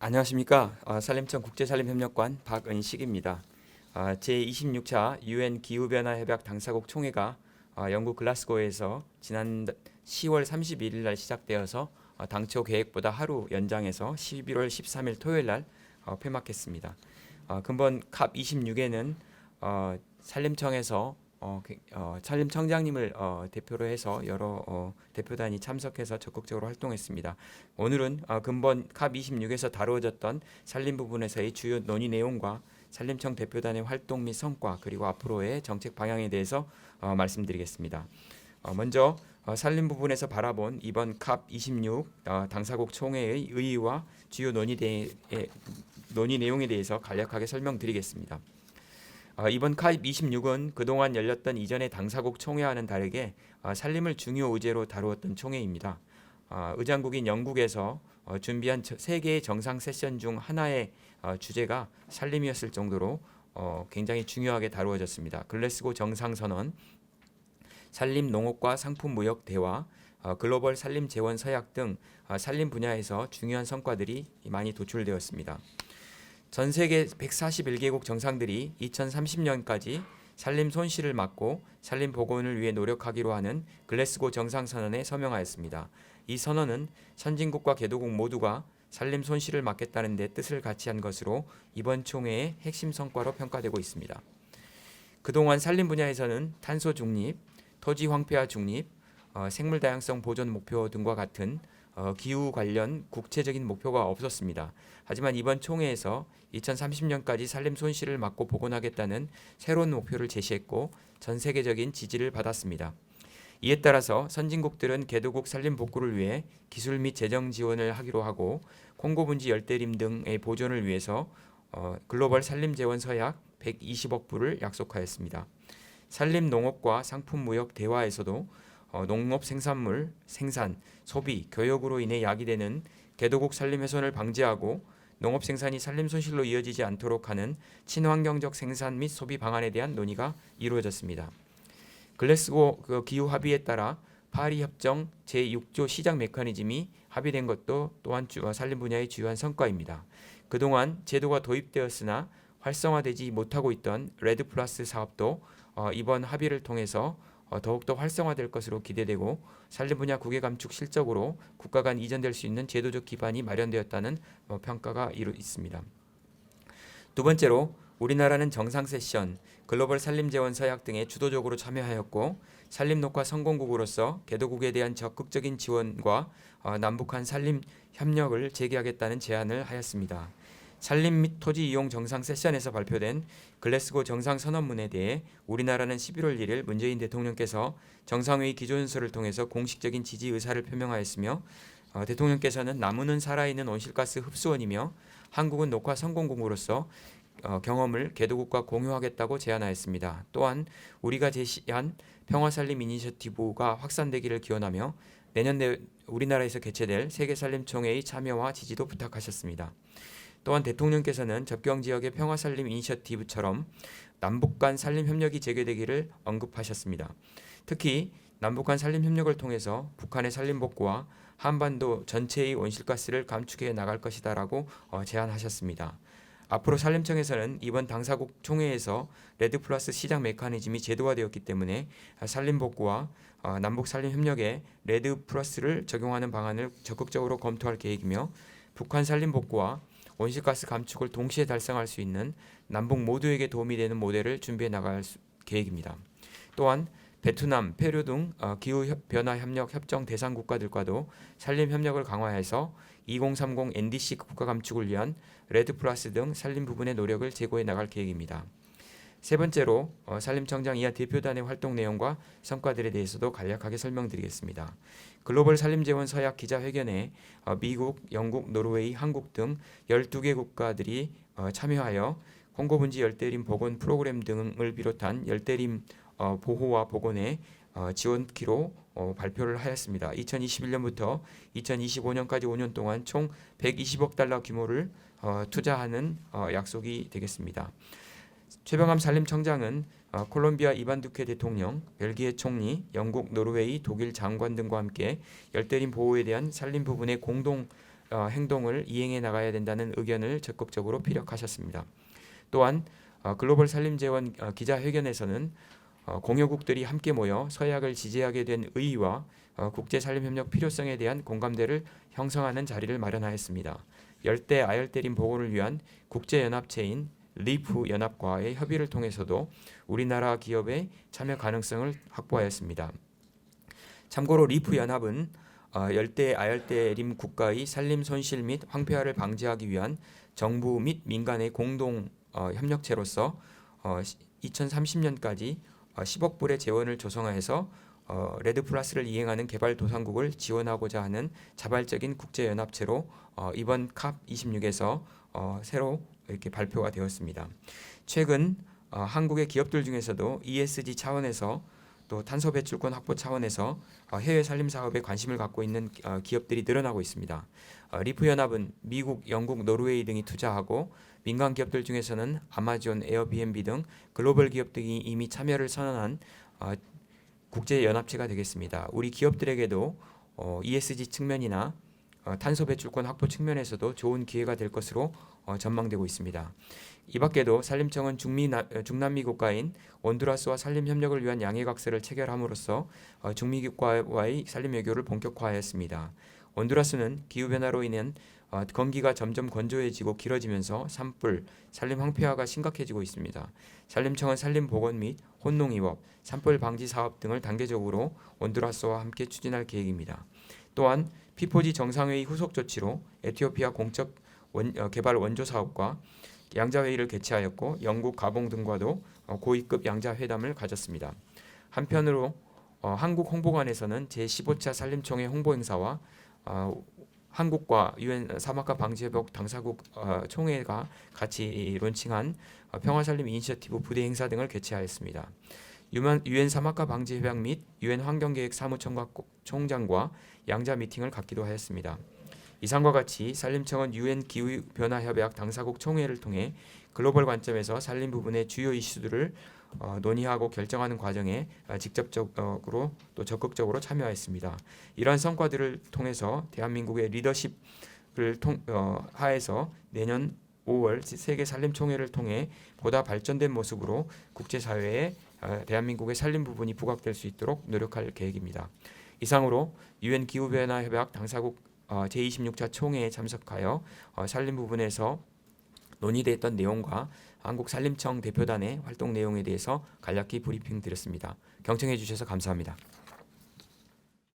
안녕하십니까. 산림청 국제산림협력관 박은식입니다. 제26차 UN 기후변화협약 당사국 총회가 영국 글라스고에서 지난 10월 31일 날 시작되어서 당초 계획보다 하루 연장해서 11월 13일 토요일 날 폐막했습니다. 근본 캅 26에는 산림청에서 산림청장님을 대표로 해서 여러 대표단이 참석해서 적극적으로 활동했습니다. 오늘은 근본 캅 26에서 다루어졌던 산림 부분에서의 주요 논의 내용과 산림청 대표단의 활동 및 성과 그리고 앞으로의 정책 방향에 대해서 말씀드리겠습니다. 먼저 산림 부분에서 바라본 이번 캅 26 당사국 총회의 의의와 주요 논의 내용에 대해서 간략하게 설명드리겠습니다. 이번 캅 26은 그동안 열렸던 이전의 당사국 총회와는 다르게 산림을 중요 의제로 다루었던 총회입니다. 의장국인 영국에서 준비한 세 개의 정상 세션 중 하나의 주제가 산림이었을 정도로 굉장히 중요하게 다루어졌습니다. 글래스고 정상선언, 산림 농업과 상품 무역 대화, 글로벌 산림 재원 서약 등 산림 분야에서 중요한 성과들이 많이 도출되었습니다. 전 세계 141개국 정상들이 2030년까지 산림 손실을 막고 산림 복원을 위해 노력하기로 하는 글래스고 정상선언에 서명하였습니다. 이 선언은 선진국과 개도국 모두가 산림 손실을 막겠다는 데 뜻을 같이 한 것으로 이번 총회의 핵심 성과로 평가되고 있습니다. 그동안 산림 분야에서는 탄소 중립, 토지 황폐화 중립, 생물 다양성 보존 목표 등과 같은 기후 관련 구체적인 목표가 없었습니다. 하지만 이번 총회에서 2030년까지 산림 손실을 막고 복원하겠다는 새로운 목표를 제시했고 전 세계적인 지지를 받았습니다. 이에 따라서 선진국들은 개도국 산림 복구를 위해 기술 및 재정 지원을 하기로 하고 콩고 분지 열대림 등의 보존을 위해서 글로벌 산림 재원 서약 120억 불을 약속하였습니다. 산림 농업과 상품 무역 대화에서도 농업 생산물 생산, 소비, 교역으로 인해 야기되는 개도국 산림 훼손을 방지하고 농업 생산이 산림 손실로 이어지지 않도록 하는 친환경적 생산 및 소비 방안에 대한 논의가 이루어졌습니다. 글래스고 기후 합의에 따라 파리 협정 제6조 시작 메커니즘이 합의된 것도 또한 산림 분야의 주요한 성과입니다. 그동안 제도가 도입되었으나 활성화되지 못하고 있던 레드 플러스 사업도 이번 합의를 통해서 더욱더 활성화될 것으로 기대되고 산림 분야 국외 감축 실적으로 국가 간 이전될 수 있는 제도적 기반이 마련되었다는 평가가 있습니다. 두 번째로 우리나라는 정상 세션, 글로벌 산림 재원 서약 등에 주도적으로 참여하였고 산림 녹화 성공국으로서 개도국에 대한 적극적인 지원과 남북한 산림 협력을 재개하겠다는 제안을 하였습니다. 산림 및 토지 이용 정상 세션에서 발표된 글래스고 정상 선언문에 대해 우리나라는 11월 1일 문재인 대통령께서 정상회의 기조연설을 통해서 공식적인 지지 의사를 표명하였으며 대통령께서는 나무는 살아있는 온실가스 흡수원이며 한국은 녹화 성공국으로서 경험을 개도국과 공유하겠다고 제안하였습니다. 또한 우리가 제시한 평화산림 이니셔티브가 확산되기를 기원하며 내년 우리나라에서 개최될 세계산림총회의 참여와 지지도 부탁하셨습니다. 또한 대통령께서는 접경지역의 평화산림 이니셔티브처럼 남북 간 산림 협력이 재개되기를 언급하셨습니다. 특히 남북 간 산림 협력을 통해서 북한의 산림 복구와 한반도 전체의 온실가스를 감축해 나갈 것이다라고 제안하셨습니다. 앞으로 산림청에서는 이번 당사국 총회에서 레드 플러스 시작 메커니즘이 제도화되었기 때문에 산림 복구와 남북 산림 협력에 레드 플러스를 적용하는 방안을 적극적으로 검토할 계획이며 북한 산림 복구와 온실가스 감축을 동시에 달성할 수 있는 남북 모두에게 도움이 되는 모델을 준비해 나갈 계획입니다. 또한 베트남, 페루 등 기후변화 협력 협정 대상 국가들과도 산림 협력을 강화해서 2030 NDC 국가 감축을 위한 레드 플러스 등 산림 부분의 노력을 제고해 나갈 계획입니다. 세 번째로 산림청장 이하 대표단의 활동 내용과 성과들에 대해서도 간략하게 설명드리겠습니다. 글로벌 산림재원 서약 기자회견에 미국, 영국, 노르웨이, 한국 등 12개 국가들이 참여하여 콩고 분지 열대림 복원 프로그램 등을 비롯한 열대림 보호와 복원에 지원키로 발표를 하였습니다. 2021년부터 2025년까지 5년 동안 총 120억 달러 규모를 투자하는 약속이 되겠습니다. 최병암 산림청장은 콜롬비아 이반 두케 대통령, 벨기에 총리, 영국, 노르웨이, 독일 장관 등과 함께 열대림 보호에 대한 산림 부분의 공동 행동을 이행해 나가야 된다는 의견을 적극적으로 피력하셨습니다. 또한 글로벌 산림재원 기자회견에서는 공여국들이 함께 모여 서약을 지지하게 된 의의와 국제산림협력 필요성에 대한 공감대를 형성하는 자리를 마련하였습니다. 열대 아열대림 보호를 위한 국제연합체인 리프 연합과의 협의를 통해서도 우리나라 기업의 참여 가능성을 확보하였습니다. 참고로 리프 연합은 열대 아열대림 국가의 산림 손실 및 황폐화를 방지하기 위한 정부 및 민간의 공동 협력체로서 2030년까지 10억 불의 재원을 조성하여서 레드 플러스를 이행하는 개발도상국을 지원하고자 하는 자발적인 국제연합체로 이번 캅 26에서 새로 이렇게 발표가 되었습니다. 최근 한국의 기업들 중에서도 ESG 차원에서 또 탄소 배출권 확보 차원에서 해외 산림 사업에 관심을 갖고 있는 기업들이 늘어나고 있습니다. 리프 연합은 미국, 영국, 노르웨이 등이 투자하고 민간 기업들 중에서는 아마존, 에어비앤비 등 글로벌 기업 등이 이미 참여를 선언한 국제 연합체가 되겠습니다. 우리 기업들에게도 ESG 측면이나 탄소 배출권 확보 측면에서도 좋은 기회가 될 것으로 전망되고 있습니다. 이 밖에도 산림청은 중남미 국가인 온두라스와 산림 협력을 위한 양해각서를 체결함으로써 중미 국가와의 산림 외교를 본격화하였습니다. 온두라스는 기후변화로 인한 건기가 점점 건조해지고 길어지면서 산불, 산림 황폐화가 심각해지고 있습니다. 산림청은 산림 복원 및 혼농이업, 산불 방지 사업 등을 단계적으로 온두라스와 함께 추진할 계획입니다. 또한 피포지 정상회의 후속 조치로 에티오피아 공적 개발 원조 사업과 양자회의를 개최하였고 영국, 가봉 등과도 고위급 양자회담을 가졌습니다. 한편으로 한국 홍보관에서는 제15차 산림총회 홍보행사와 한국과 유엔 사막화 방지협약 당사국 총회가 같이 론칭한 평화산림 이니셔티브 부대 행사 등을 개최하였습니다. 유엔 사막화 방지협약 및 유엔 환경계획 사무총장과 양자 미팅을 갖기도 하였습니다. 이상과 같이 산림청은 유엔 기후변화협약 당사국 총회를 통해 글로벌 관점에서 산림 부분의 주요 이슈들을 논의하고 결정하는 과정에 직접적으로 또 적극적으로 참여하였습니다. 이러한 성과들을 통해서 대한민국의 리더십을 하에서 내년 5월 세계 산림총회를 통해 보다 발전된 모습으로 국제사회에 대한민국의 산림 부분이 부각될 수 있도록 노력할 계획입니다. 이상으로 유엔 기후변화협약 당사국 제26차 총회에 참석하여 산림 부분에서 논의됐던 내용과 한국산림청 대표단의 활동 내용에 대해서 간략히 브리핑 드렸습니다. 경청해 주셔서 감사합니다.